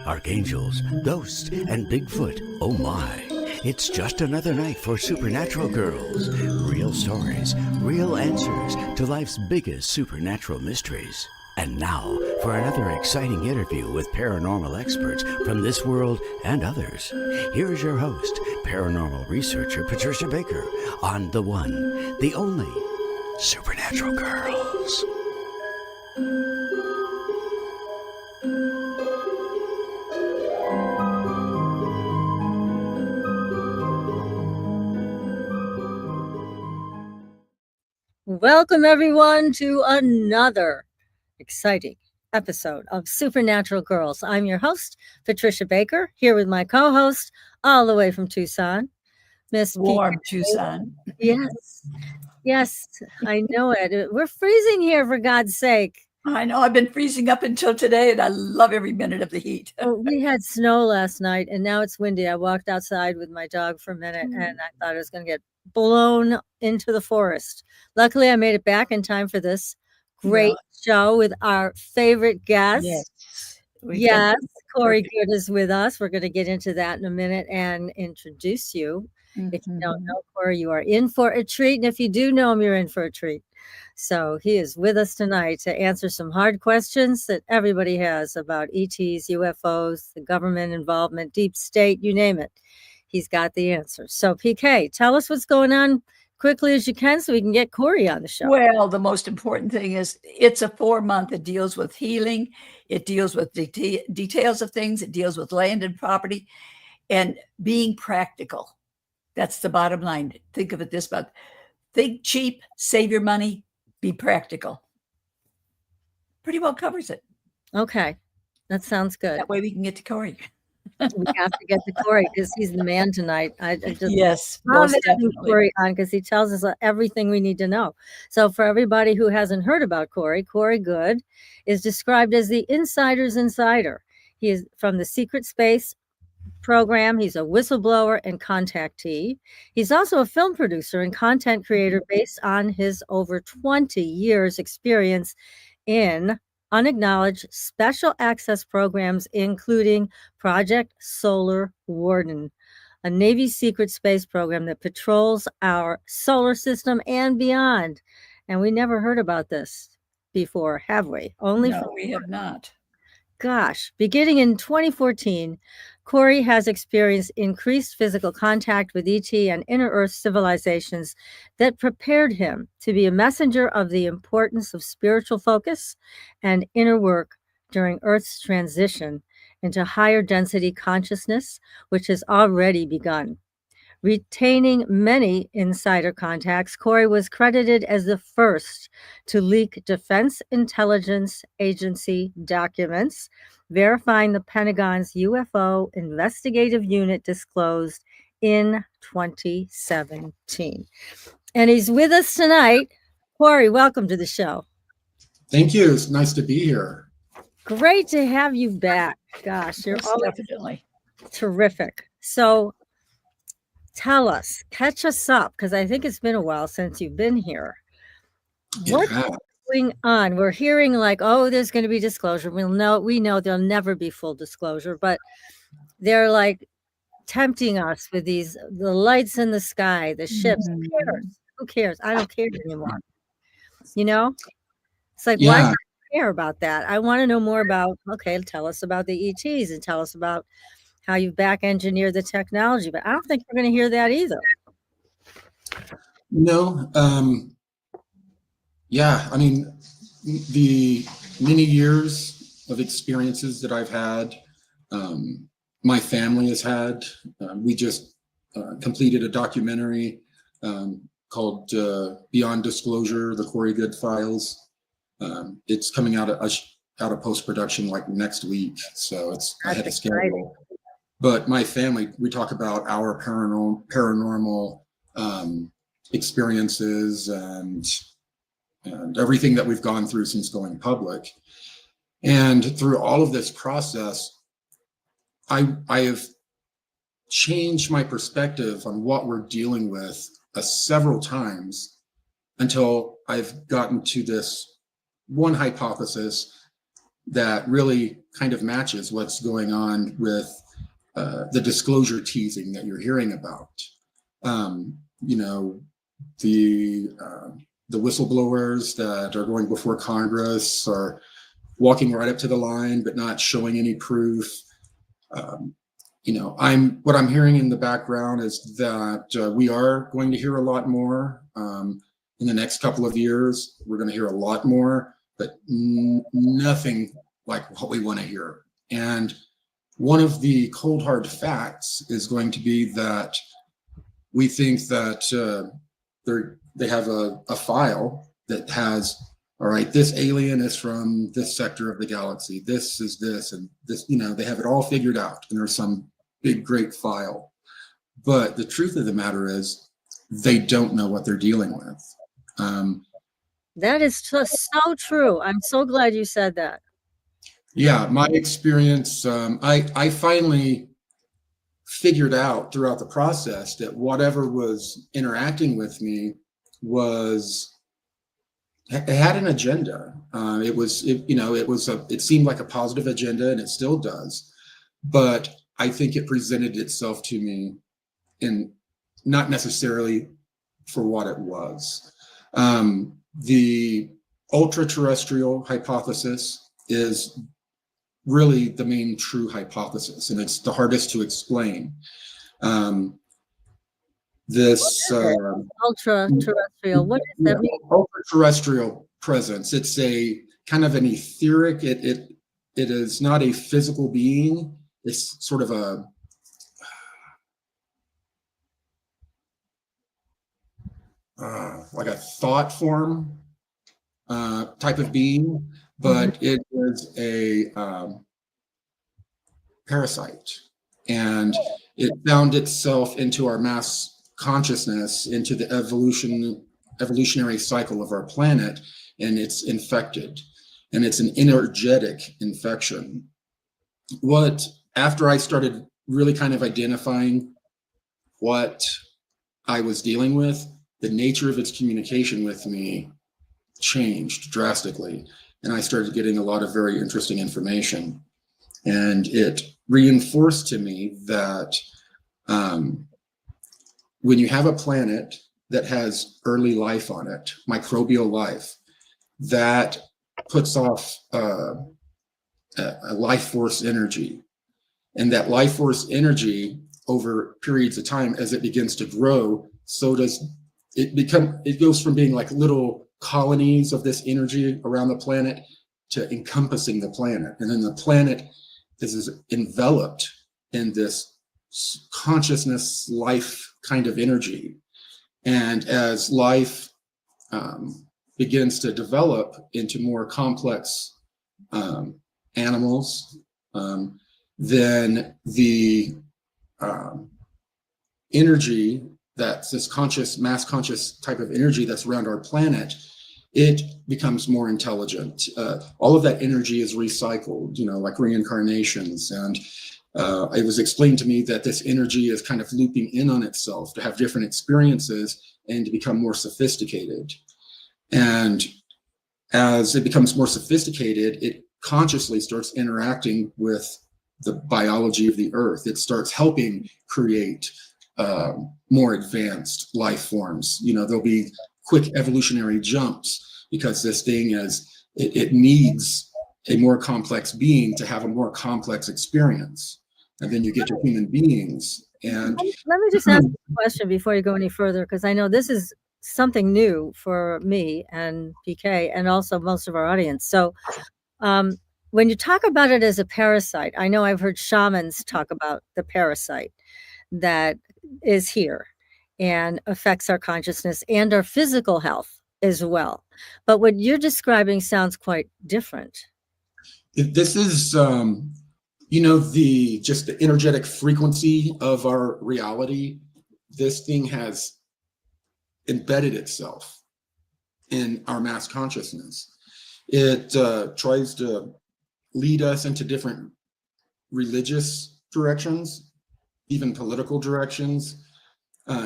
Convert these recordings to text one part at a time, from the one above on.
Archangels, ghosts, and Bigfoot, oh my. It's just another night for Supernatural Girls. Real stories, real answers to life's biggest supernatural mysteries. And now for another exciting interview with paranormal experts from this world and others. Here's your host, paranormal researcher Patricia Baker, on the one, the only Supernatural Girls. Welcome, everyone, to another exciting episode of Supernatural Girls. I'm your host, Patricia Baker, here with my co-host, all the way from Tucson, Miss Warm Tucson. Yes, I know it. We're freezing here, for God's sake. I know. I've been freezing up until today, and I love every minute of the heat. We had snow last night, and now it's windy. I walked outside with my dog for a minute, and I thought I was going to get blown into the forest. Luckily, I made it back in time for this great show with our favorite guest. Yes, Corey Goode is with us. We're going to get into that in a minute and introduce you. If you don't know Corey, you are in for a treat. And if you do know him, you're in for a treat. So he is with us tonight to answer some hard questions that everybody has about ETs, UFOs, the government involvement, deep state, you name it. He's got the answers. So PK, tell us what's going on quickly as you can so we can get Corey on the show. Well, the most important thing is it's a 4-month. It deals with healing. It deals with details of things. It deals with land and property and being practical. That's the bottom line. Think of it this way. Think cheap, save your money, be practical. Pretty well covers it. Okay. That sounds good. That way we can get to Corey. We have to get to Corey because he's the man tonight. I just yes, love having Corey on because he tells us everything we need to know. So for everybody who hasn't heard about Corey, Corey Goode is described as the insider's insider. He is from the Secret Space program. He's a whistleblower and contactee. He's also a film producer and content creator based on his over 20 years experience in unacknowledged special access programs, including Project Solar Warden, a Navy secret space program that patrols our solar system and beyond. And we never heard about this before, have we? No, we have not. Gosh, beginning in 2014, Corey has experienced increased physical contact with ET and inner Earth civilizations that prepared him to be a messenger of the importance of spiritual focus and inner work during Earth's transition into higher density consciousness, which has already begun. Retaining many insider contacts, Corey was credited as the first to leak Defense Intelligence Agency documents verifying the Pentagon's UFO investigative unit disclosed in 2017. And he's with us tonight. Corey, welcome to the show. Thank you. It's nice to be here. Great to have you back. Gosh, you're always definitely terrific. So tell us, catch us up, because I think it's been a while since you've been here. What's going on? We're hearing like, oh, there's going to be disclosure. We know there'll never be full disclosure, but they're like tempting us with the lights in the sky, the ships. Who cares? I don't care anymore. You know, it's like, why do I care about that? I want to know more about, okay, tell us about the ETs and tell us about how you back engineer the technology, but I don't think we're going to hear that either. No. I mean, the many years of experiences that I've had, my family has had. We just completed a documentary called Beyond Disclosure, the Corey Goode Files. It's coming out of post-production like next week, so it's ahead of schedule. But my family, we talk about our paranormal experiences and everything that we've gone through since going public. And through all of this process, I have changed my perspective on what we're dealing with several times until I've gotten to this one hypothesis that really kind of matches what's going on with the disclosure teasing that you're hearing about. You know, the whistleblowers that are going before Congress are walking right up to the line but not showing any proof. You know, what I'm hearing in the background is that we are going to hear a lot more in the next couple of years. We're going to hear a lot more, but nothing like what we want to hear. And one of the cold hard facts is going to be that we think that they have a file that has, all right, this alien is from this sector of the galaxy. This is this, and this, you know, they have it all figured out. And there's some big, great file. But the truth of the matter is they don't know what they're dealing with. That is just so true. I'm so glad you said that. Yeah, my experience, I finally figured out throughout the process that whatever was interacting with me it had an agenda. It seemed like a positive agenda, and it still does. But I think it presented itself to me in not necessarily for what it was. The ultra-terrestrial hypothesis is really the main true hypothesis, and it's the hardest to explain. Ultra-terrestrial, what does that mean? Ultra-terrestrial presence. It's a kind of an etheric, it is not a physical being. It's sort of like a thought form type of being, but it is a parasite, and it found itself into our mass consciousness, into the evolutionary cycle of our planet, and it's infected, and it's an energetic infection. After I started really kind of identifying what I was dealing with, the nature of its communication with me changed drastically, and I started getting a lot of very interesting information. And it reinforced to me that when you have a planet that has early life on it, microbial life, that puts off a life force energy. And that life force energy over periods of time, as it begins to grow, so does it goes from being like little colonies of this energy around the planet to encompassing the planet. And then the planet is enveloped in this consciousness life kind of energy. And as life begins to develop into more complex animals, then the energy that's this conscious, mass conscious type of energy that's around our planet, it becomes more intelligent. All of that energy is recycled, like reincarnations. And it was explained to me that this energy is kind of looping in on itself to have different experiences and to become more sophisticated. And as it becomes more sophisticated, it consciously starts interacting with the biology of the earth. It starts helping create more advanced life forms. There'll be quick evolutionary jumps because this thing it needs a more complex being to have a more complex experience. And then you get to human beings. And let me just ask a question before you go any further, because I know this is something new for me and PK and also most of our audience. So when you talk about it as a parasite, I know I've heard shamans talk about the parasite that is here and affects our consciousness and our physical health as well. But what you're describing sounds quite different. This is, just the energetic frequency of our reality. This thing has embedded itself in our mass consciousness. It tries to lead us into different religious directions. even political directions.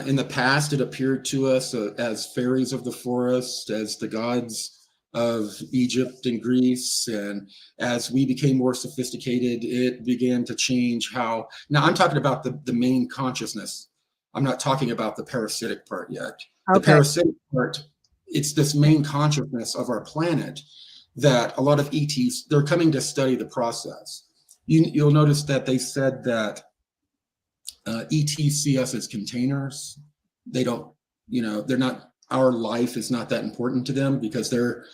In the past, it appeared to us as fairies of the forest, as the gods of Egypt and Greece. And as we became more sophisticated, it began to change how. Now, I'm talking about the main consciousness. I'm not talking about the parasitic part yet. Okay. The parasitic part, it's this main consciousness of our planet that a lot of ETs, they're coming to study the process. You'll notice that they said that ETs see us as containers. They don't, they're not, our life is not that important to them because they're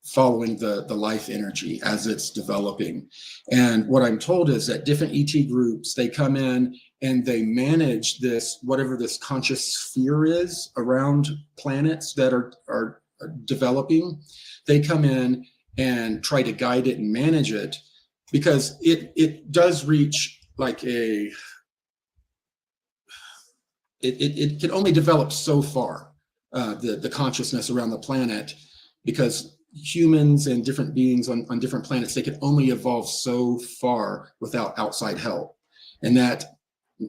following the life energy as it's developing. And what I'm told is that different ET groups, they come in and they manage this, whatever this conscious sphere is around planets that are developing. They come in and try to guide it and manage it, because it does reach like it can only develop so far, the consciousness around the planet, because humans and different beings on different planets, they can only evolve so far without outside help. And that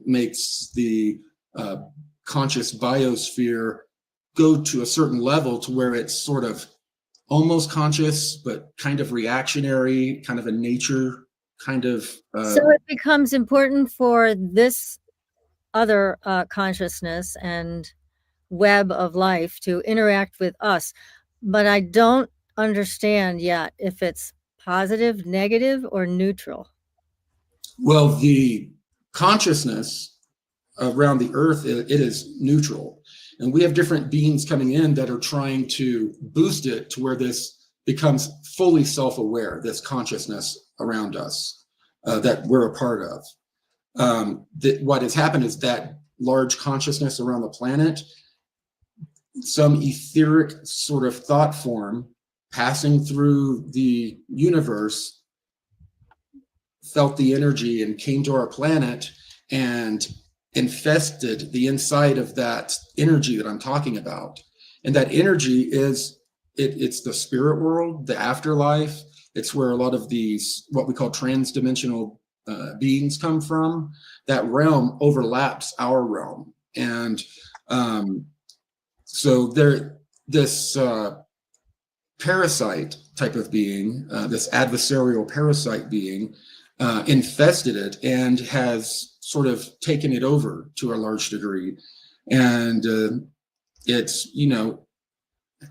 makes the conscious biosphere go to a certain level to where it's sort of almost conscious, but kind of reactionary, kind of a nature kind of. So it becomes important for this other consciousness and web of life to interact with us. But I don't understand yet if it's positive, negative, or neutral. Well, the consciousness around the earth, it is neutral. And we have different beings coming in that are trying to boost it to where this becomes fully self-aware, this consciousness around us that we're a part of. What has happened is that large consciousness around the planet, some etheric sort of thought form passing through the universe, felt the energy and came to our planet and infested the inside of that energy that I'm talking about. And that energy is, it's the spirit world, the afterlife. It's where a lot of these, what we call trans-dimensional beings come from. That realm overlaps our realm. And so this parasite type of being, this adversarial parasite being, infested it and has sort of taken it over to a large degree. And it's,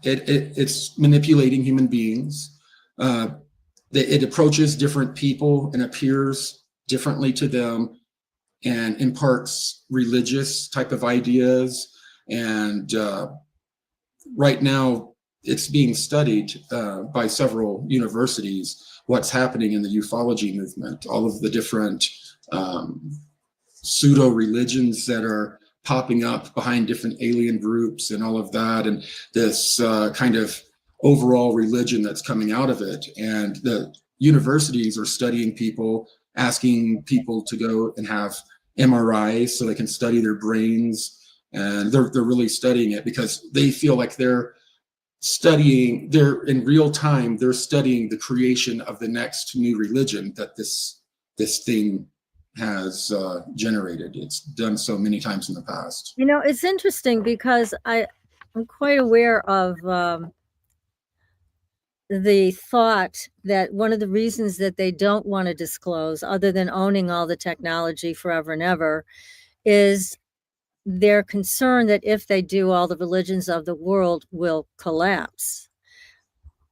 it's manipulating human beings. It approaches different people and appears differently to them and imparts religious type of ideas. And right now it's being studied by several universities, what's happening in the ufology movement, all of the different pseudo religions that are popping up behind different alien groups and all of that, and this kind of overall religion that's coming out of it. And the universities are studying people, asking people to go and have MRIs so they can study their brains. And they're really studying it because they feel like they're in real time, they're studying the creation of the next new religion that this thing has generated. It's done so many times in the past. It's interesting because I'm quite aware of the thought that one of the reasons that they don't want to disclose, other than owning all the technology forever and ever, is they're concerned that if they do, all the religions of the world will collapse.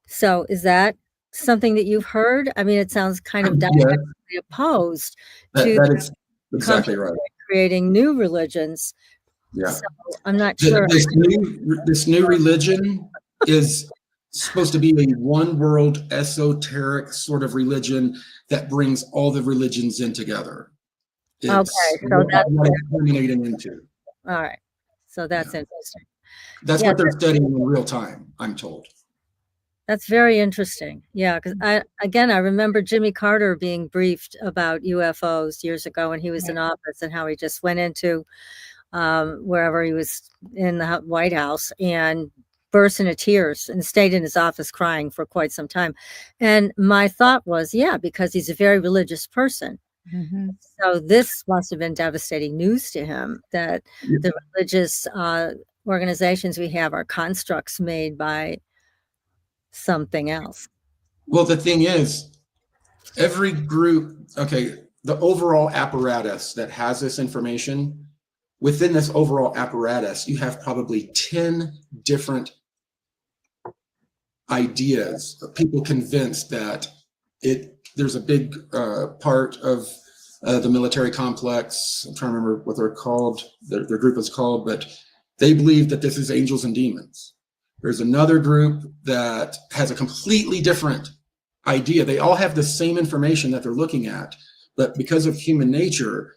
So is that something that you've heard? I mean, it sounds kind of diametrically opposed to that is exactly right. Creating new religions. Yeah. So I'm not sure. This new religion is supposed to be a one world esoteric sort of religion that brings all the religions in together. Okay, so that's what it's culminating into. All right. So that's interesting. That's what they're studying in real time, I'm told. That's very interesting. Yeah, because I remember Jimmy Carter being briefed about UFOs years ago when he was in office, and how he just went into wherever he was in the White House and burst into tears and stayed in his office crying for quite some time. And my thought was, because he's a very religious person. So this must have been devastating news to him, that the religious organizations we have are constructs made by something else. Well, the thing is, every group, okay, the overall apparatus that has this information, within this overall apparatus, you have probably 10 different ideas of people convinced that there's a big part of the military complex. I'm trying to remember what they're called, their group is called, but they believe that this is angels and demons. There's another group that has a completely different idea. They all have the same information that they're looking at, but because of human nature,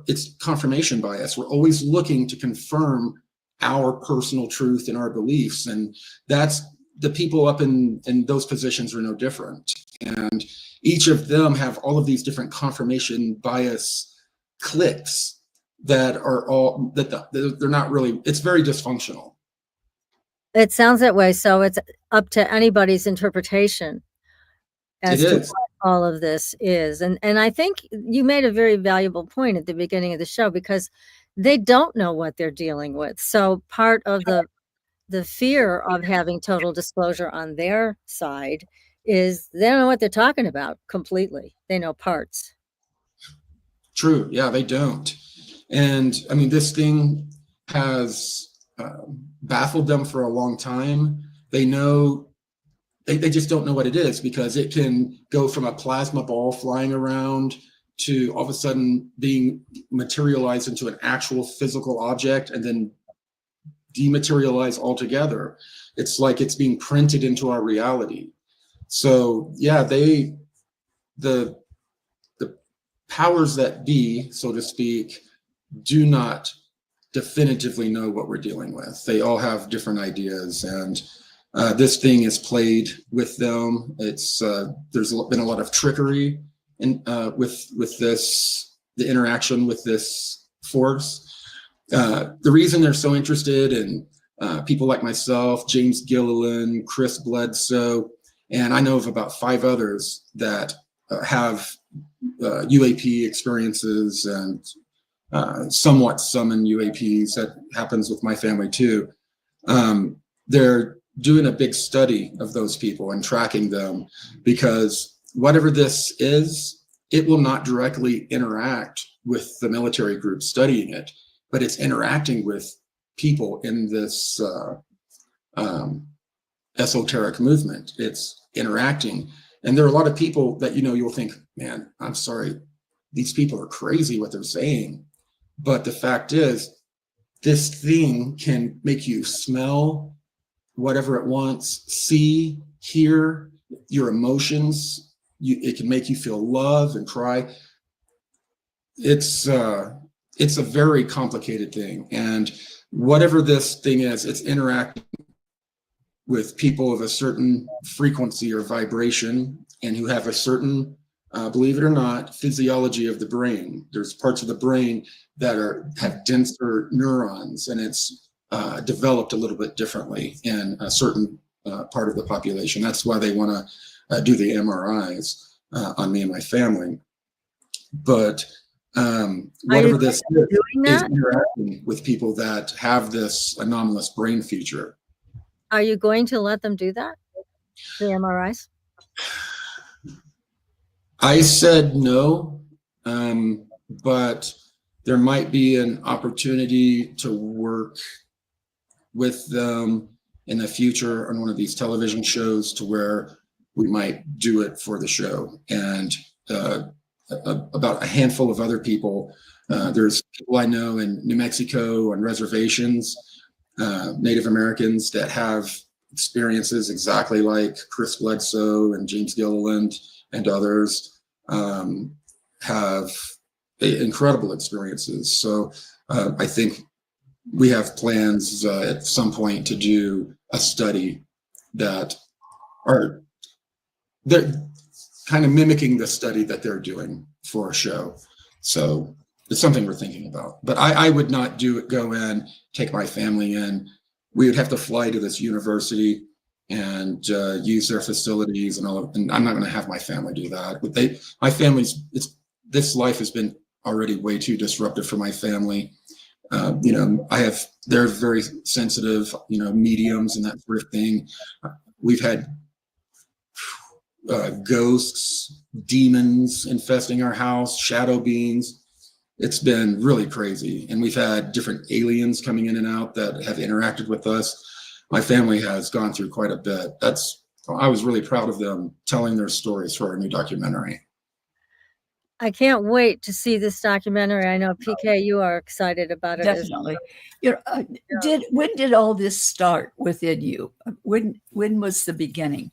it's confirmation bias. We're always looking to confirm our personal truth and our beliefs, and that's the people up in those positions are no different. And each of them have all of these different confirmation bias cliques that are all they're not really. It's very dysfunctional. It sounds that way. So it's up to anybody's interpretation as to what all of this is. And I think you made a very valuable point at the beginning of the show, because they don't know what they're dealing with. So part of the fear of having total disclosure on their side is they don't know what they're talking about completely. They know parts. True. Yeah, they don't. And I mean, this thing has baffled them for a long time. They know, they just don't know what it is, because it can go from a plasma ball flying around to all of a sudden being materialized into an actual physical object and then dematerialize altogether. It's like it's being printed into our reality. So yeah, the powers that be, so to speak, do not definitively know what we're dealing with. They all have different ideas, and this thing is played with them. It's there's been a lot of trickery with this, the interaction with this force. The reason they're so interested in people like myself, James Gilliland, Chris Bledsoe, and I know of about 5 others that have UAP experiences and somewhat summon UAPs. That happens with my family too. They're doing a big study of those people and tracking them, because whatever this is, it will not directly interact with the military group studying it, but it's interacting with people in this esoteric movement. It's interacting. And there are a lot of people that, you'll think, man, I'm sorry, these people are crazy what they're saying. But the fact is, this thing can make you smell whatever it wants, see, hear your emotions. It can make you feel love and cry. It's a very complicated thing. And whatever this thing is, it's interacting with people of a certain frequency or vibration, and who have a certain, believe it or not, physiology of the brain. There's parts of the brain that have denser neurons, and it's developed a little bit differently in a certain part of the population. That's why they want to do the MRIs on me and my family. But whatever this is interacting with people that have this anomalous brain feature. Are you going to let them do that? The MRIs? I said no, but there might be an opportunity to work with them in the future on one of these television shows, to where we might do it for the show. And about a handful of other people, there's people I know in New Mexico on reservations, Native Americans that have experiences exactly like Chris Bledsoe and James Gilliland and others, have incredible experiences. So I think we have plans at some point to do a study that they're kind of mimicking the study that they're doing for a show. So it's something we're thinking about. But I would not go in, take my family in. We would have to fly to this university and use their facilities and all. And I'm not going to have my family do that. But my family's, it's this life has been already way too disruptive for my family. They're very sensitive, mediums and that sort of thing. We've had ghosts, demons infesting our house, shadow beings. It's been really crazy. And we've had different aliens coming in and out that have interacted with us. My family has gone through quite a bit. I was really proud of them telling their stories for our new documentary. I can't wait to see this documentary. I know, PK, you are excited about it. Definitely. When did all this start within you? When was the beginning?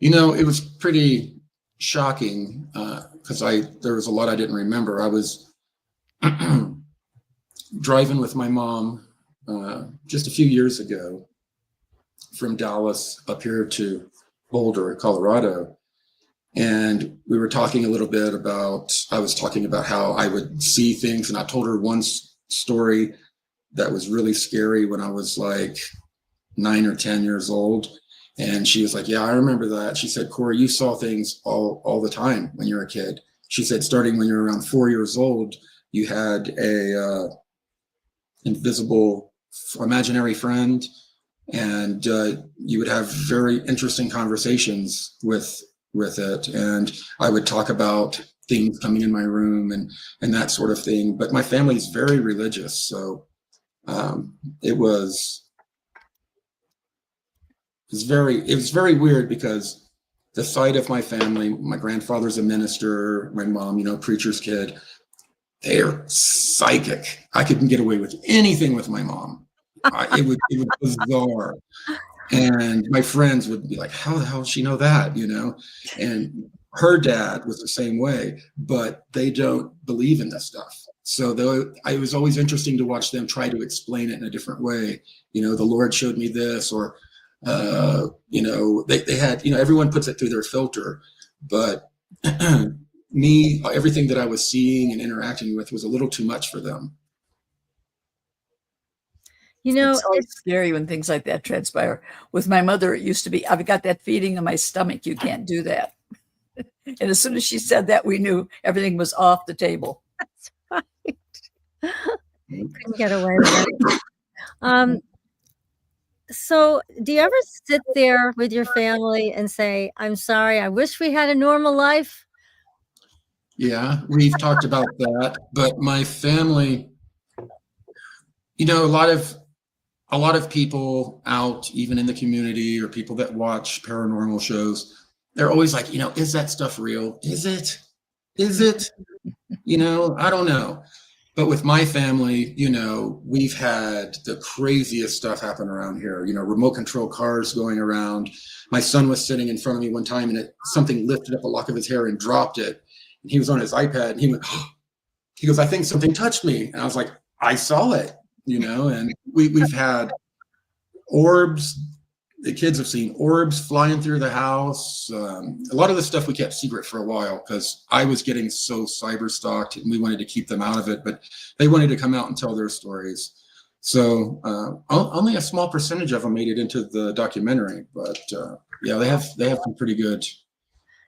It was pretty shocking because there was a lot I didn't remember. I was driving with my mom just a few years ago from Dallas up here to Boulder, Colorado. And we were talking a little bit I was talking about how I would see things. And I told her one story that was really scary when I was like 9 or 10 years old. And she was like, yeah, I remember that. She said, Corey, you saw things all the time when you were a kid. She said, starting when you were around 4 years old, you had a invisible imaginary friend, and you would have very interesting conversations with it. And I would talk about things coming in my room and that sort of thing. But my family's very religious. So it was very weird because the side of my family, my grandfather's a minister, my mom, preacher's kid, they're psychic. I couldn't get away with anything with my mom. It was bizarre. And my friends would be like, how the hell does she know that? And her dad was the same way, but they don't believe in this stuff. So it was always interesting to watch them try to explain it in a different way. The Lord showed me this, or, they had, everyone puts it through their filter, but me, everything that I was seeing and interacting with was a little too much for them. It's always scary when things like that transpire. With my mother, it used to be, I've got that feeling in my stomach, you can't do that. And as soon as she said that, we knew everything was off the table. That's right. Couldn't get away with it. So do you ever sit there with your family and say, I'm sorry, I wish we had a normal life? Yeah, we've talked about that, but my family, a lot of people out, even in the community, or people that watch paranormal shows, they're always like, is that stuff real? Is it? I don't know. But with my family, we've had the craziest stuff happen around here, remote control cars going around. My son was sitting in front of me one time and something lifted up a lock of his hair and dropped it. And he was on his iPad and he went, oh. He goes, I think something touched me. And I was like, I saw it, and we've had orbs. The kids have seen orbs flying through the house. A lot of the stuff we kept secret for a while because I was getting so cyber stalked and we wanted to keep them out of it, but they wanted to come out and tell their stories. So only a small percentage of them made it into the documentary, but yeah, they have some pretty good,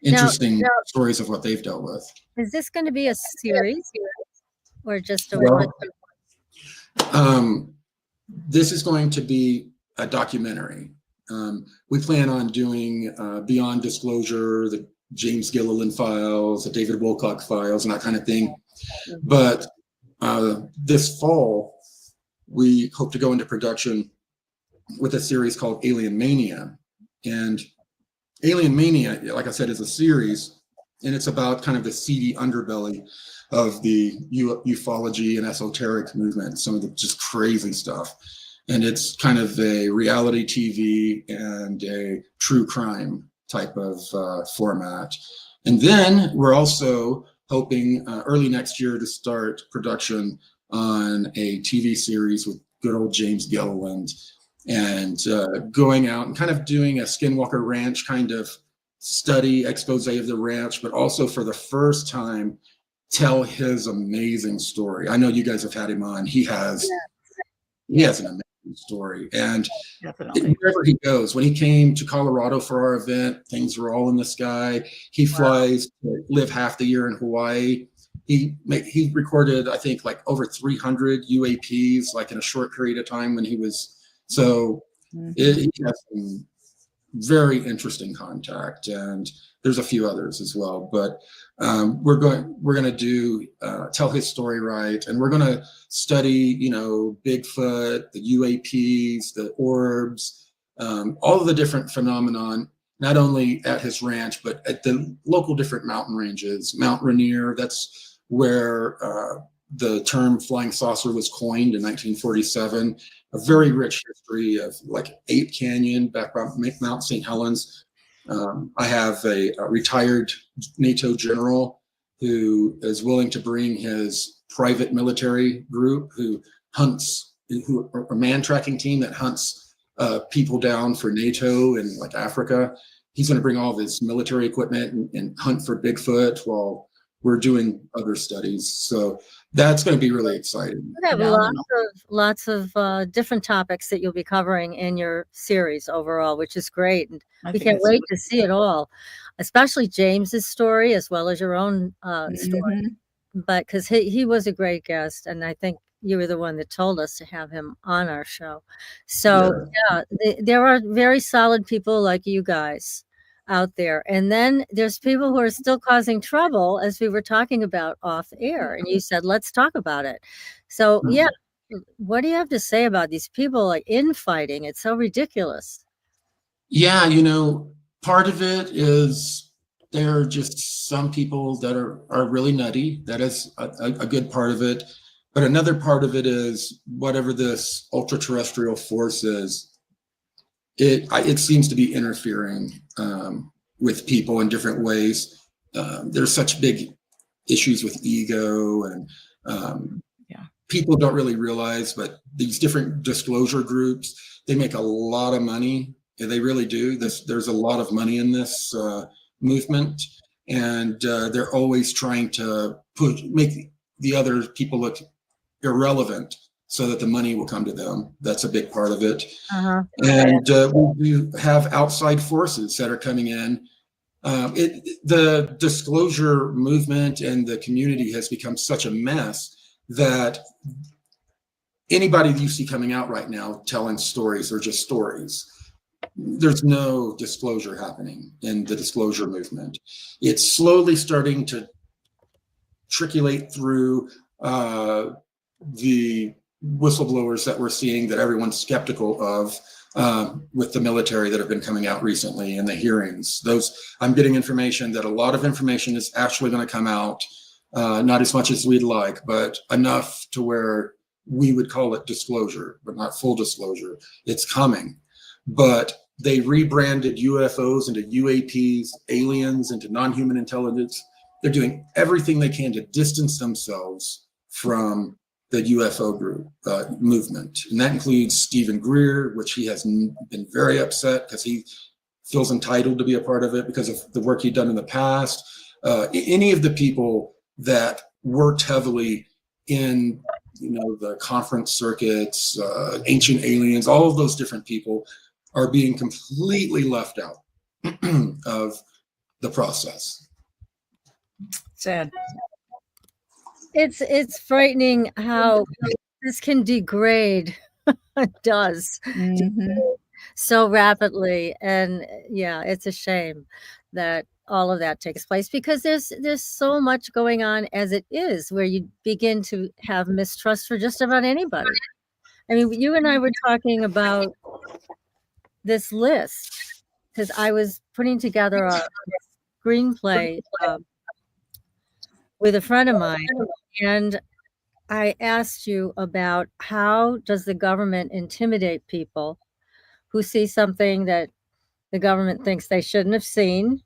interesting stories of what they've dealt with. Is this going to be a series or just a one? This is going to be a documentary. We plan on doing Beyond Disclosure, the James Gilliland files, the David Wilcock files, and that kind of thing. But this fall, we hope to go into production with a series called Alien Mania. And Alien Mania, like I said, is a series, and it's about kind of the seedy underbelly of the ufology and esoteric movement, some of the just crazy stuff. And it's kind of a reality TV and a true crime type of format. And then we're also hoping early next year to start production on a TV series with good old James Gilliland, and going out and kind of doing a Skinwalker Ranch kind of study, expose of the ranch, but also for the first time, tell his amazing story. I know you guys have had him on. He has an amazing fascinating story. And Definitely. wherever he goes, when he came to Colorado for our event, things were all in the sky. He flies to live half the year in Hawaii. He recorded, I think, like over 300 UAPs, like in a short period of time when he was. So he has some very interesting contact, and there's a few others as well. But we're going to do tell his story right, and we're going to study, Bigfoot, the UAPs, the orbs, all of the different phenomenon, not only at his ranch but at the local different mountain ranges. Mount Rainier, that's where the term flying saucer was coined in 1947. A very rich history of like Ape Canyon, back by Mount St. Helens. I have a retired NATO general who is willing to bring his private military group a man tracking team that hunts people down for NATO in like Africa. He's going to bring all of his military equipment and hunt for Bigfoot while we're doing other studies. So that's going to be really exciting. You have lots of different topics that you'll be covering in your series overall, which is great. And we can't wait to see it all, especially James's story as well as your own story. But because he was a great guest, and I think you were the one that told us to have him on our show. So there are very solid people like you guys out there, and then there's people who are still causing trouble, as we were talking about off air, and you said let's talk about it. So what do you have to say about these people like infighting? It's so ridiculous. Part of it is there are just some people that are really nutty. That is a good part of it. But another part of it is whatever this ultra terrestrial force is, it seems to be interfering with people in different ways. There's such big issues with ego, and people don't really realize, but these different disclosure groups, they make a lot of money. They really do. There's a lot of money in this movement, and they're always trying to make the other people look irrelevant so that the money will come to them. That's a big part of it. And we have outside forces that are coming in. The disclosure movement and the community has become such a mess that anybody that you see coming out right now telling stories are just stories. There's no disclosure happening in the disclosure movement. It's slowly starting to triculate through the whistleblowers that we're seeing that everyone's skeptical of with the military that have been coming out recently in the hearings. I'm getting information that a lot of information is actually going to come out, not as much as we'd like, but enough to where we would call it disclosure, but not full disclosure. It's coming. But they rebranded UFOs into UAPs, aliens into non-human intelligence. They're doing everything they can to distance themselves from the UFO group movement. And that includes Stephen Greer, which he has been very upset because he feels entitled to be a part of it because of the work he'd done in the past. Any of the people that worked heavily in the conference circuits, ancient aliens, all of those different people are being completely left out of the process. Sad. It's frightening how this can degrade. It does so rapidly, and it's a shame that all of that takes place because there's so much going on as it is, where you begin to have mistrust for just about anybody. I mean, you and I were talking about this list because I was putting together a screenplay with a friend of mine, and I asked you about how does the government intimidate people who see something that the government thinks they shouldn't have seen.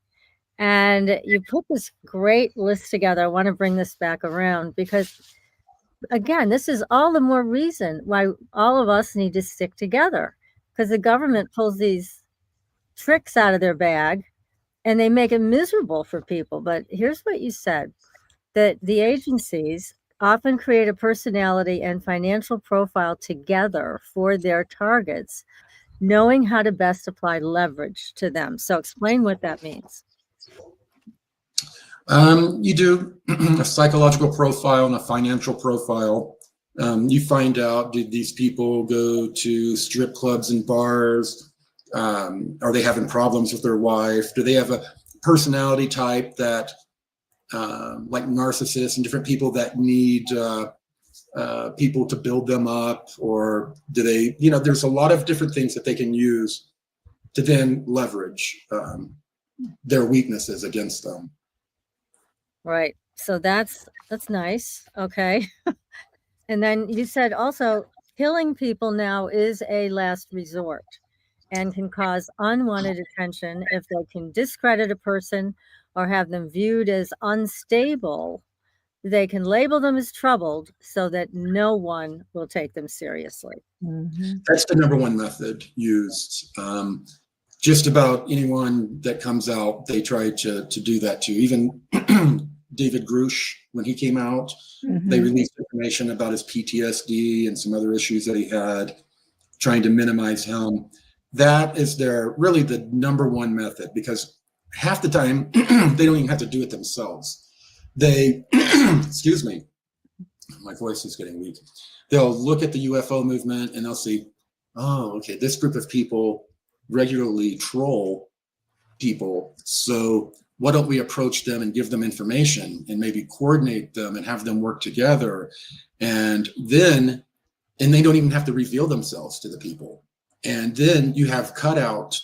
And you put this great list together. I want to bring this back around because, again, this is all the more reason why all of us need to stick together, because the government pulls these tricks out of their bag and they make it miserable for people. But here's what you said, that the agencies often create a personality and financial profile together for their targets, knowing how to best apply leverage to them. So explain what that means. You do a psychological profile and a financial profile. You find out, did these people go to strip clubs and bars? Are they having problems with their wife? Do they have a personality type that, like narcissists and different people that need people to build them up? Or do they, there's a lot of different things that they can use to then leverage their weaknesses against them. Right. So that's nice. Okay. And then you said also killing people now is a last resort and can cause unwanted attention if they can discredit a person or have them viewed as unstable. They can label them as troubled so that no one will take them seriously. That's the number one method used. Just about anyone that comes out, they try to do that to. Even David Grush, when he came out, they released information about his PTSD and some other issues that he had, trying to minimize him. That is really the number one method, because half the time they don't even have to do it themselves. They, excuse me, my voice is getting weak. They'll look at the UFO movement and they'll see, oh, okay, this group of people regularly troll people. So why don't we approach them and give them information and maybe coordinate them and have them work together? And they don't even have to reveal themselves to the people. And then you have cut out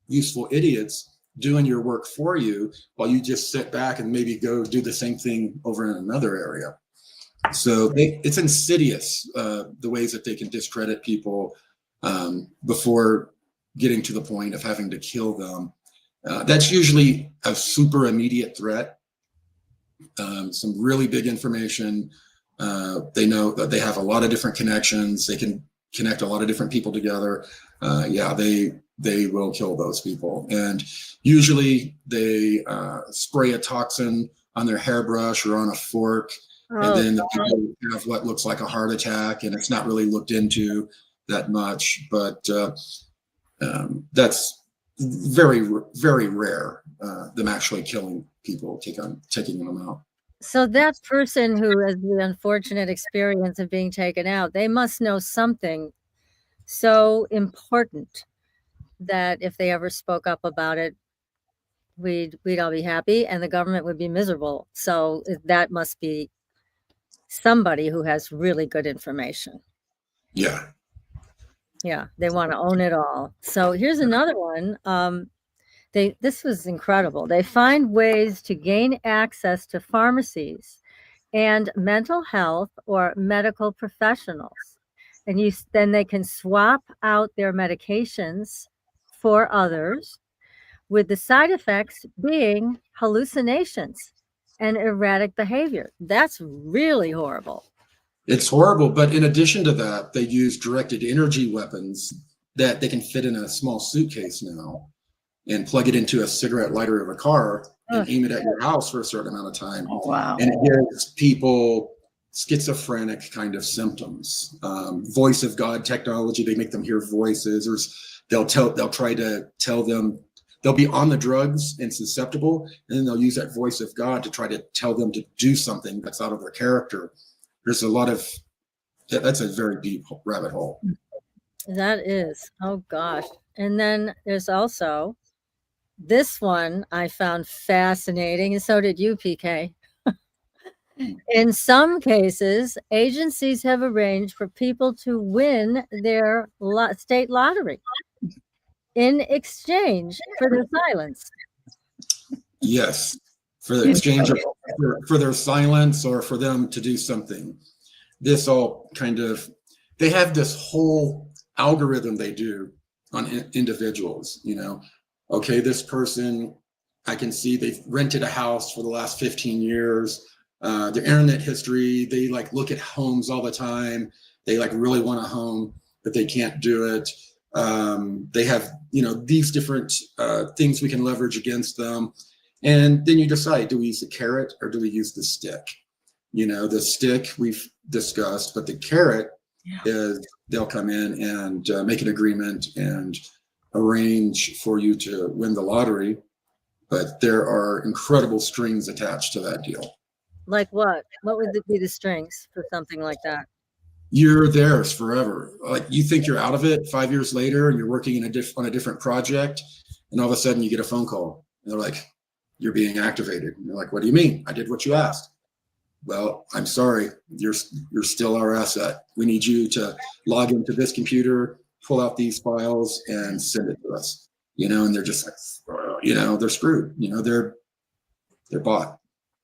useful idiots doing your work for you while you just sit back and maybe go do the same thing over in another area. So it's insidious, the ways that they can discredit people before getting to the point of having to kill them. That's usually a super immediate threat. Some really big information. They know that they have a lot of different connections. They can connect a lot of different people together. They will kill those people. And usually they spray a toxin on their hairbrush or on a fork. And then the people have what looks like a heart attack, and it's not really looked into that much. But that's very, very rare, them actually killing people, taking them out. So that person who has the unfortunate experience of being taken out, they must know something so important that if they ever spoke up about it, we'd all be happy and the government would be miserable. So that must be somebody who has really good information. Yeah. Yeah, they want to own it all. So here's another one. This was incredible. They find ways to gain access to pharmacies and mental health or medical professionals. And then they can swap out their medications for others, with the side effects being hallucinations and erratic behavior. That's really horrible. It's horrible. But in addition to that, they use directed energy weapons that they can fit in a small suitcase now and plug it into a cigarette lighter of a car and aim it at your house for a certain amount of time. Oh, wow. And it gives people schizophrenic kind of symptoms. Voice of God technology, they make them hear voices, or they'll try to tell them, they'll be on the drugs and susceptible, and then they'll use that voice of God to try to tell them to do something that's out of their character. There's a lot of, that's a very deep rabbit hole. That is, oh gosh. And then there's also this one I found fascinating, and so did you, PK. In some cases, agencies have arranged for people to win their state lottery in exchange for their silence. Yes, for the exchange of, for their silence or for them to do something. This all kind of, they have this whole algorithm they do on individuals, okay, this person, I can see they've rented a house for the last 15 years. Their internet history, they look at homes all the time. They really want a home, but they can't do it. They have, these different things we can leverage against them. And then you decide, do we use the carrot or do we use the stick? The stick we've discussed, but the carrot is they'll come in and make an agreement and arrange for you to win the lottery. But there are incredible strings attached to that deal. Like what? What would be the strings for something like that? You're theirs forever. Like you think you're out of it 5 years later, and you're working on a different project, and all of a sudden you get a phone call, and they're like, "You're being activated." And you're like, "What do you mean? I did what you asked." "Well, I'm sorry. You're still our asset. We need you to log into this computer, pull out these files, and send it to us." And they're just like, they're screwed. They're bought.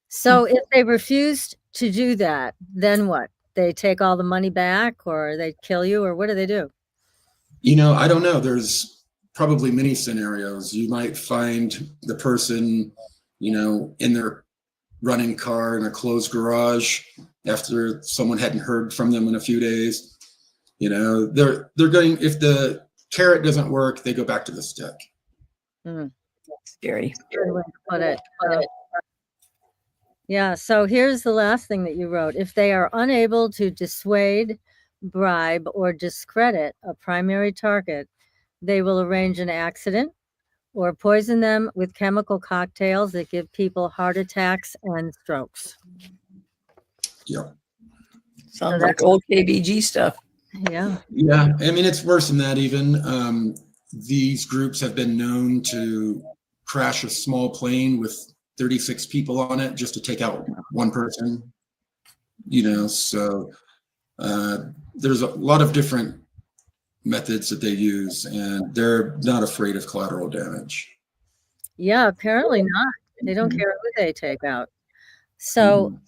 So if they refused to do that, then what? They take all the money back, or they kill you, or what do they do? I don't know. There's probably many scenarios. You might find the person, in their running car in a closed garage after someone hadn't heard from them in a few days. They're going, if the carrot doesn't work, they go back to the stick. Scary. Good way to put it. Yeah. So here's the last thing that you wrote. If they are unable to dissuade, bribe, or discredit a primary target, they will arrange an accident or poison them with chemical cocktails that give people heart attacks and strokes. Yep. Sounds like old KBG stuff. Yeah. Yeah. I mean, it's worse than that even. These groups have been known to crash a small plane with 36 people on it just to take out one person. So there's a lot of different methods that they use, and they're not afraid of collateral damage. Yeah, apparently not. They don't care who they take out. So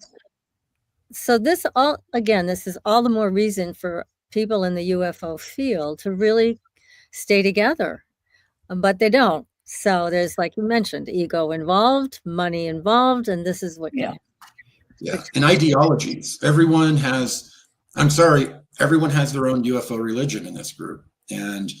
this is all the more reason for people in the UFO field to really stay together, but they don't. So there's, like you mentioned, ego involved, money involved, and this is what. Yeah. And ideologies. Everyone has their own UFO religion in this group. And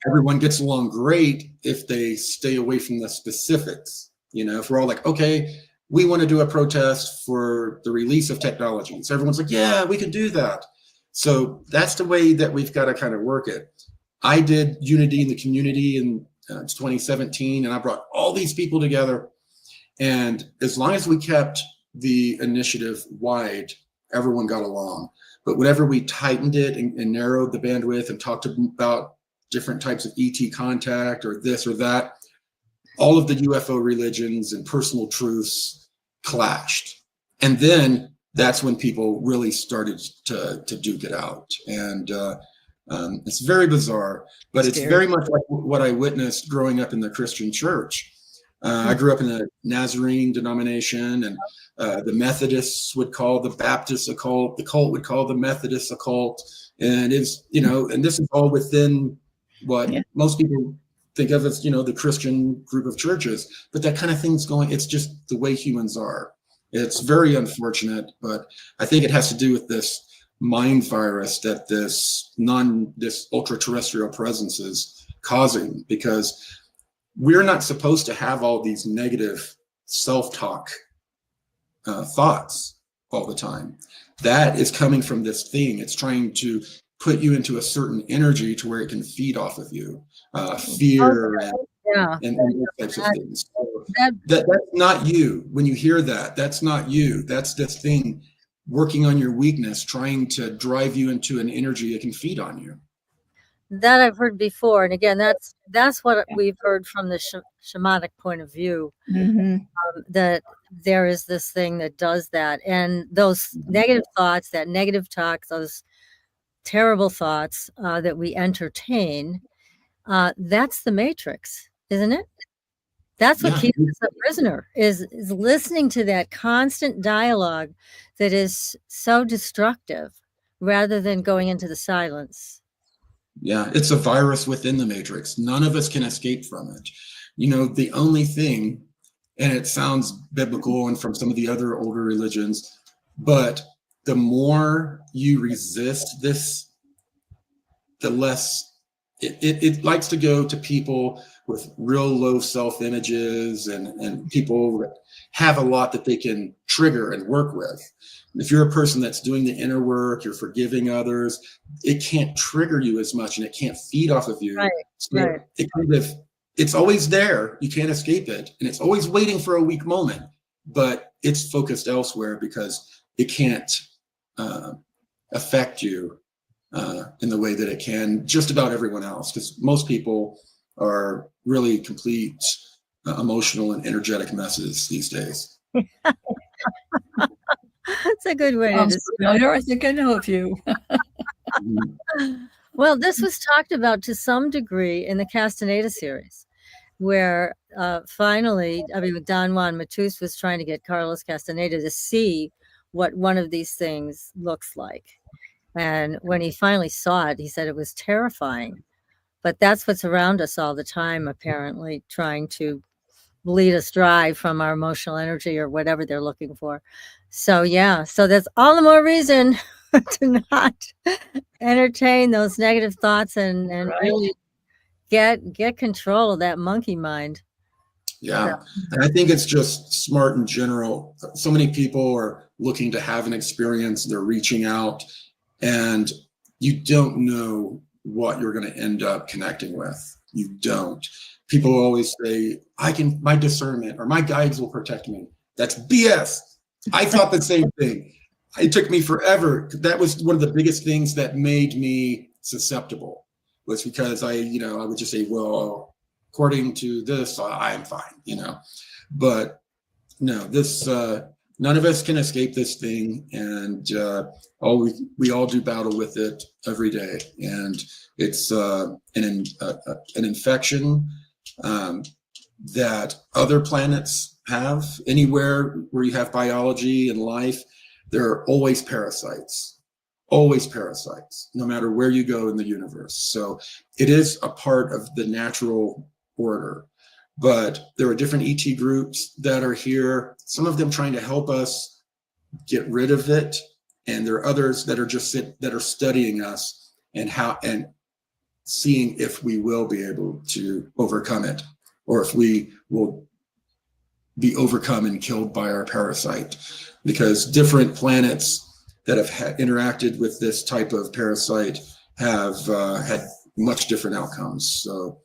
everyone gets along great if they stay away from the specifics. If we're all like, okay, we want to do a protest for the release of technology. So everyone's like, yeah, we can do that. So that's the way that we've got to kind of work it. I did Unity in the Community in 2017, and I brought all these people together. And as long as we kept the initiative wide, everyone got along. But whenever we tightened it and narrowed the bandwidth and talked about different types of ET contact or this or that, all of the UFO religions and personal truths clashed. And then that's when people really started to duke it out. And it's very bizarre, but it's very much like what I witnessed growing up in the Christian church. I grew up in a Nazarene denomination, and the Methodists would call the Baptists a cult. The cult would call the Methodists a cult. And it's, and this is all within what most people think of as, the Christian group of churches. But that kind of thing's going, it's just the way humans are. It's very unfortunate, but I think it has to do with this mind virus that this ultra-terrestrial presence is causing, because we're not supposed to have all these negative self-talk thoughts all the time. That is coming from this thing. It's trying to put you into a certain energy to where it can feed off of you, fear and those types of things. So that's not you. When you hear that, that's not you. That's this thing working on your weakness, trying to drive you into an energy that can feed on you. That I've heard before. And again, that's what we've heard from the shamanic point of view, that there is this thing that does that. And those negative thoughts, that negative talk, those terrible thoughts that we entertain, that's the matrix, isn't it? That's what keeps us a prisoner, is listening to that constant dialogue that is so destructive rather than going into the silence. Yeah, it's a virus within the matrix. None of us can escape from it. The only thing, and it sounds biblical and from some of the other older religions, but the more you resist this, the less it likes to go to people with real low self-images and people that have a lot that they can trigger and work with. If you're a person that's doing the inner work, you're forgiving others, it can't trigger you as much and it can't feed off of you. Right, So right. it's always there. You can't escape it. And it's always waiting for a weak moment, but it's focused elsewhere because it can't affect you in the way that it can just about everyone else. Because most people are really complete emotional and energetic messes these days. That's a good way to describe. I think I know a few. Well, this was talked about to some degree in the Castaneda series, where finally, I mean, Don Juan Matus was trying to get Carlos Castaneda to see what one of these things looks like. And when he finally saw it, he said it was terrifying. But that's what's around us all the time, apparently, trying to bleed us dry from our emotional energy or whatever they're looking for. So, yeah, so that's all the more reason to not entertain those negative thoughts and really get control of that monkey mind. Yeah. And I think it's just smart in general. So many people are looking to have an experience, they're reaching out, and you don't know what you're going to end up connecting with. You don't. People always say, my discernment or my guides will protect me. That's BS. I thought the same thing. It took me forever. That was one of the biggest things that made me susceptible, was because I would just say, well, according to this, I'm fine, but no, this, none of us can escape this thing. And we all do battle with it every day. And it's an infection that other planets have. Anywhere where you have biology and life, there are always parasites, no matter where you go in the universe. So it is a part of the natural order. But there are different ET groups that are here, some of them trying to help us get rid of it. And there are others that are that are studying us and seeing if we will be able to overcome it, or if we will be overcome and killed by our parasite. Because different planets that have interacted with this type of parasite have had much different outcomes. So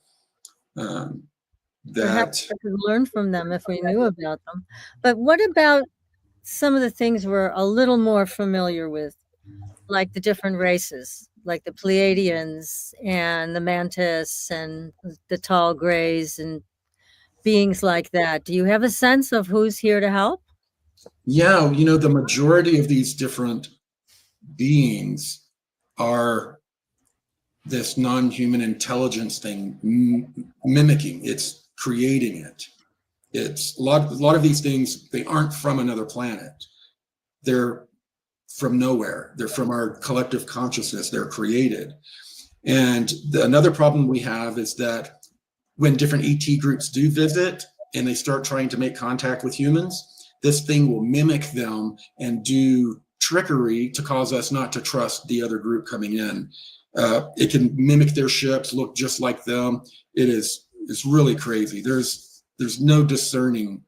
perhaps we could learn from them if we knew about them. But what about some of the things we're a little more familiar with, like the different races, like the Pleiadians and the Mantis and the tall grays and beings like that? Do you have a sense of who's here to help? Yeah, the majority of these different beings are this non-human intelligence thing mimicking. It's creating it. It's a lot of these things, they aren't from another planet. They're from nowhere. They're from our collective consciousness. They're created. And another problem we have is that when different ET groups do visit and they start trying to make contact with humans, this thing will mimic them and do trickery to cause us not to trust the other group coming in. It can mimic their ships, look just like them. It's really crazy. There's no discerning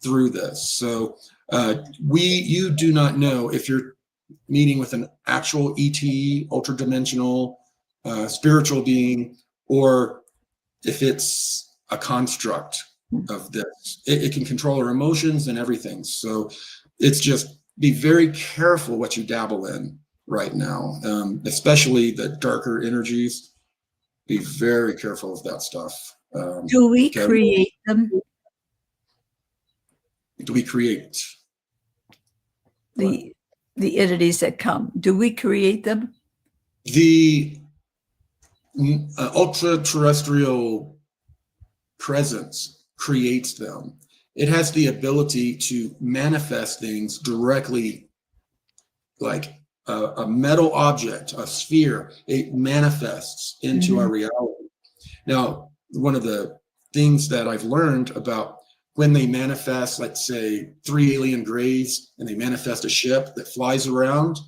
through this. So you do not know if you're meeting with an actual ET, ultra-dimensional, spiritual being, or if it's a construct of this. It can control our emotions and everything. So it's just, be very careful what you dabble in right now, especially the darker energies. Be very careful of that stuff. Do we create them? Do we create the entities that come? Do we create them? The ultra-terrestrial presence creates them. It has the ability to manifest things directly, like a metal object, a sphere. It manifests into our reality. Now, one of the things that I've learned about when they manifest, let's say 3 alien grays, and they manifest a ship that flies around,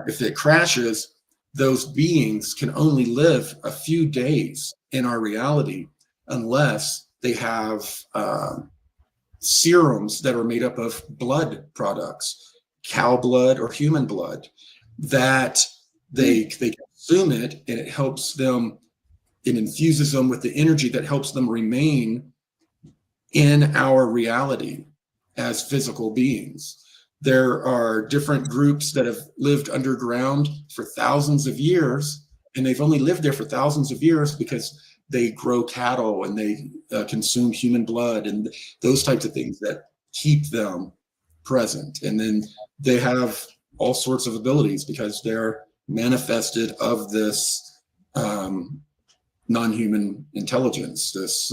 if it crashes, those beings can only live a few days in our reality unless they have serums that are made up of blood products, cow blood or human blood, that they consume it, and it helps them, it infuses them with the energy that helps them remain in our reality as physical beings. There are different groups that have lived underground for thousands of years, and they've only lived there for thousands of years because they grow cattle and they consume human blood and those types of things that keep them present. And then they have all sorts of abilities because they're manifested of this non-human intelligence, this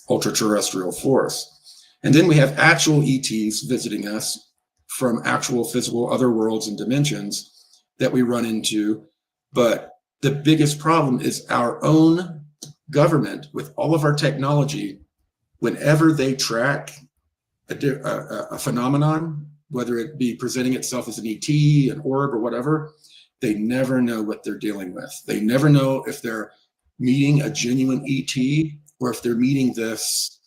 ultra-terrestrial force. And then we have actual ETs visiting us from actual physical other worlds and dimensions that we run into. But the biggest problem is our own government, with all of our technology, whenever they track a phenomenon, whether it be presenting itself as an ET, an orb, or whatever, they never know what they're dealing with. They never know if they're meeting a genuine ET or if they're meeting this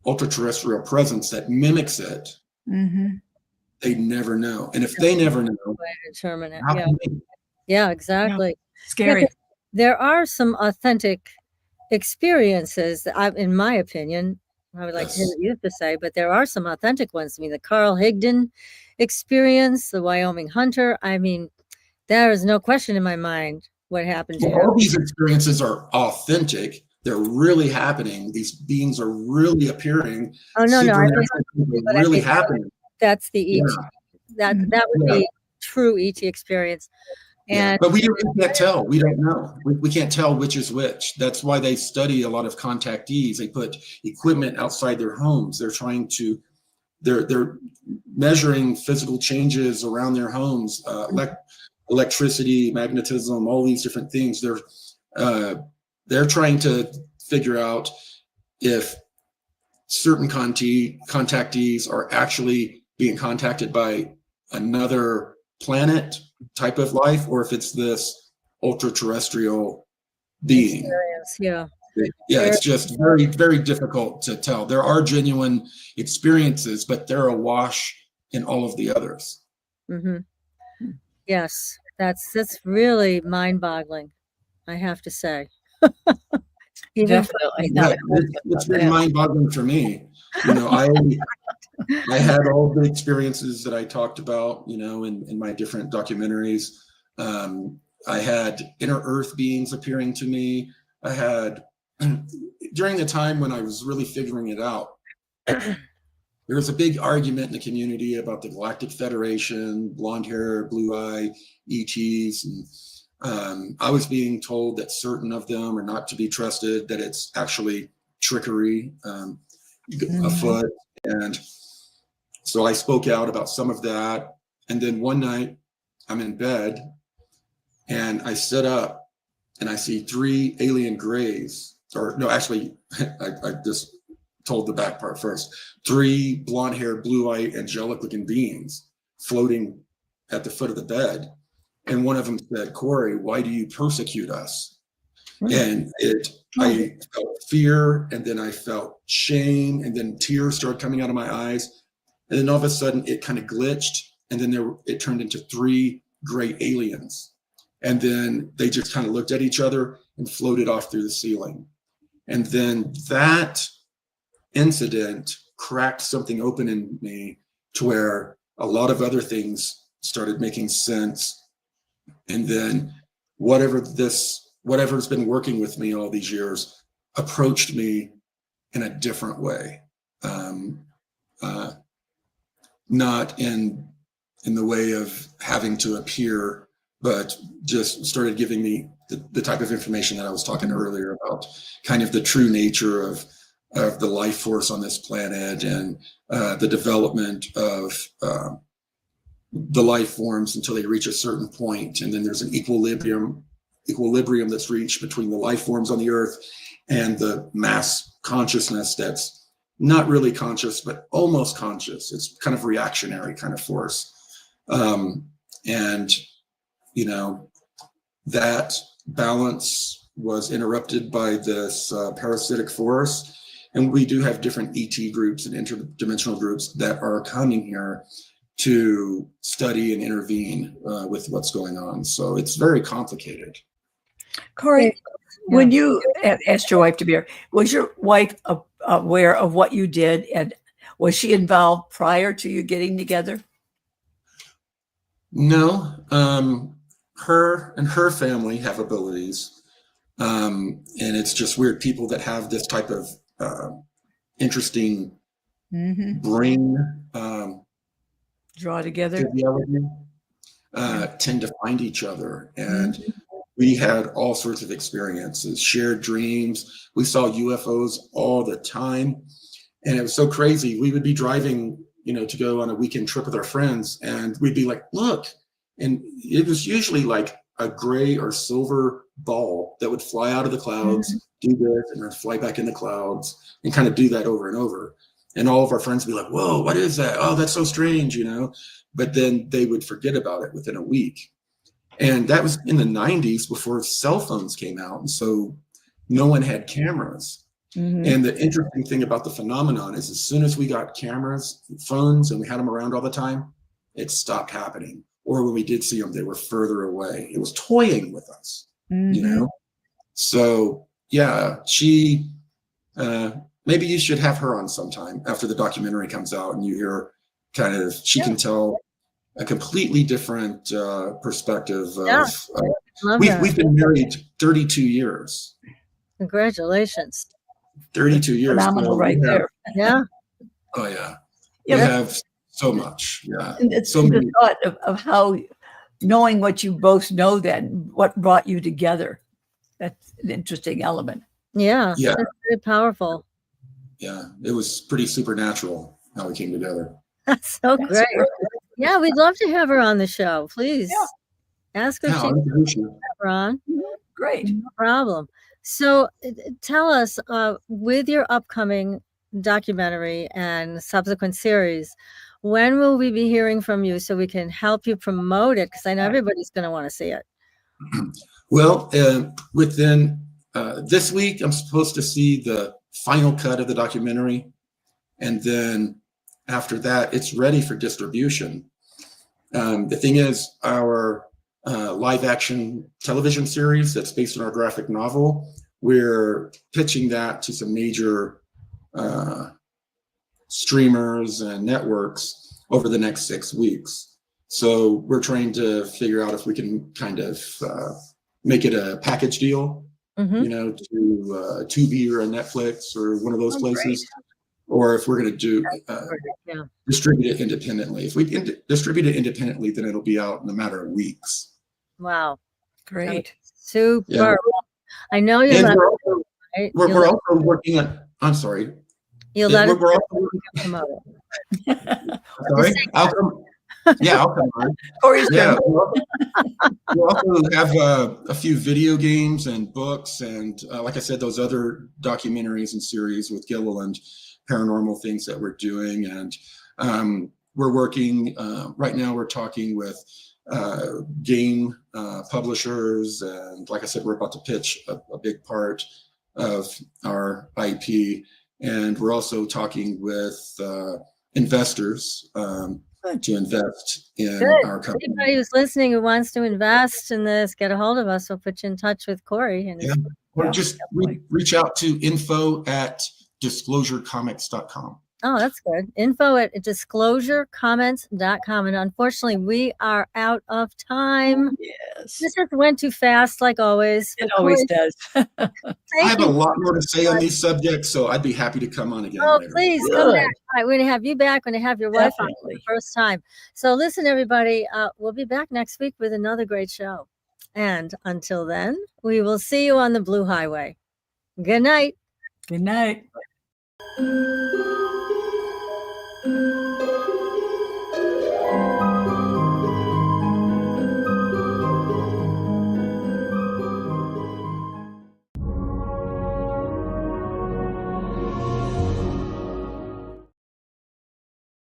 ultra-terrestrial presence that mimics it. Mm-hmm. They never know. And if they never know, Way to determine it. how Yeah. can they? Yeah, exactly. Scary. Yeah, there are some authentic experiences that in my opinion, I would like to hear Yes. what you have to say, but there are some authentic ones. I mean, the Carl Higdon experience, the Wyoming hunter. I mean, there is no question in my mind what happened to Well, all him. these experiences are authentic. They're really happening. These beings are really appearing. Oh, no, I mean, Supernatural things but are I really mean, happening. that's the ET. Yeah. That would Yeah. be true ET experience. Yeah. And But we can't tell. We don't know. We can't tell which is which. That's why they study a lot of contactees. They put equipment outside their homes. They're trying to, they're measuring physical changes around their homes, electricity, magnetism, all these different things. They're trying to figure out if certain contactees are actually being contacted by another planet type of life, or if it's this ultra-terrestrial being. experience, yeah. Yeah, it's just very, very difficult to tell. There are genuine experiences, but they're awash in all of the others. Mm-hmm. Yes, that's really mind-boggling, I have to say. Even Definitely. Yeah, it's been mind-boggling for me. You know, I had all the experiences that I talked about, you know, in my different documentaries. I had inner earth beings appearing to me. I had, during the time when I was really figuring it out, there was a big argument in the community about the Galactic Federation, blonde hair, blue eye, ETs. And I was being told that certain of them are not to be trusted, that it's actually trickery afoot. And so I spoke out about some of that. And then one night I'm in bed and I sit up and I see 3 alien grays, or no, actually, I just told the back part first. 3 blonde haired, blue eyed, angelic looking beings floating at the foot of the bed. And one of them said, "Corey, why do you persecute us?" And I felt fear, and then I felt shame, and then tears started coming out of my eyes. And then all of a sudden it kind of glitched, and then it turned into 3 gray aliens. And then they just kind of looked at each other and floated off through the ceiling. And then that incident cracked something open in me to where a lot of other things started making sense. And then whatever's been working with me all these years approached me in a different way. Not in the way of having to appear, but just started giving me the type of information that I was talking earlier about, kind of the true nature of the life force on this planet, and the development of the life forms until they reach a certain point. And then there's an equilibrium that's reached between the life forms on the earth and the mass consciousness that's not really conscious, but almost conscious. It's kind of reactionary kind of force. And, you know, that balance was interrupted by this parasitic force. And we do have different ET groups and interdimensional groups that are coming here to study and intervene with what's going on. So it's very complicated. Corey, when you asked your wife to be here, was your wife aware of what you did, and was she involved prior to you getting together? No, her and her family have abilities, and it's just weird people that have this type of interesting brain Draw together. physiology, tend to find each other. And we had all sorts of experiences, shared dreams. We saw UFOs all the time. And it was so crazy. We would be driving, to go on a weekend trip with our friends, and we'd be like, look. And it was usually like a gray or silver ball that would fly out of the clouds, do this, and then fly back in the clouds, and kind of do that over and over. And all of our friends would be like, whoa, what is that? Oh, that's so strange, But then they would forget about it within a week. And that was in the 90s before cell phones came out. And so no one had cameras. And the interesting thing about the phenomenon is as soon as we got cameras, phones, and we had them around all the time, it stopped happening. Or when we did see them, they were further away. It was toying with us, So, yeah, she, maybe you should have her on sometime after the documentary comes out, and you hear she can tell a completely different perspective of, we've been married 32 years. Congratulations. 32 years. Phenomenal right there. Yeah. Oh, yeah. We have so much. Yeah. And it's so the many. thought of how, knowing what you both know then, what brought you together. That's an interesting element. Yeah. Yeah. That's very powerful. Yeah. It was pretty supernatural how we came together. That's so great. Yeah, we'd love to have her on the show. Please ask her if she'd have her on. Great. No problem. So tell us, with your upcoming documentary and subsequent series, when will we be hearing from you so we can help you promote it? Because I know everybody's going to want to see it. Well, within this week, I'm supposed to see the final cut of the documentary. And then after that, it's ready for distribution. The thing is, our live action television series that's based on our graphic novel, we're pitching that to some major streamers and networks over the next 6 weeks. So we're trying to figure out if we can kind of make it a package deal, to Tubi or a Netflix or one of those places. Great. Or if we're going to do distribute it independently. If we distribute it independently, then it'll be out in a matter of weeks. Wow. Great. Super. Yeah. I know you're not. We're also working on, I'm sorry. You'll let us promote it. Sorry? I'll come on. Yeah. We also have a few video games and books and, like I said, those other documentaries and series with Gilliland, paranormal things that we're doing. And we're working, right now we're talking with game publishers. And like I said, we're about to pitch a big part of our IP. And we're also talking with investors to invest in our company. Anybody who's listening who wants to invest in this, get a hold of us. We'll put you in touch with Corey. And or just reach out to info@disclosurecomics.com. Oh, that's good. info@disclosurecomics.com. And unfortunately, we are out of time. Yes. This just went too fast, like always. It always does. I have a lot more to say on these subjects, so I'd be happy to come on again. Oh, later. please come back. All right, we're going to have you back. We're going to have your wife on for the first time. So listen, everybody, we'll be back next week with another great show. And until then, we will see you on the Blue Highway. Good night. Good night.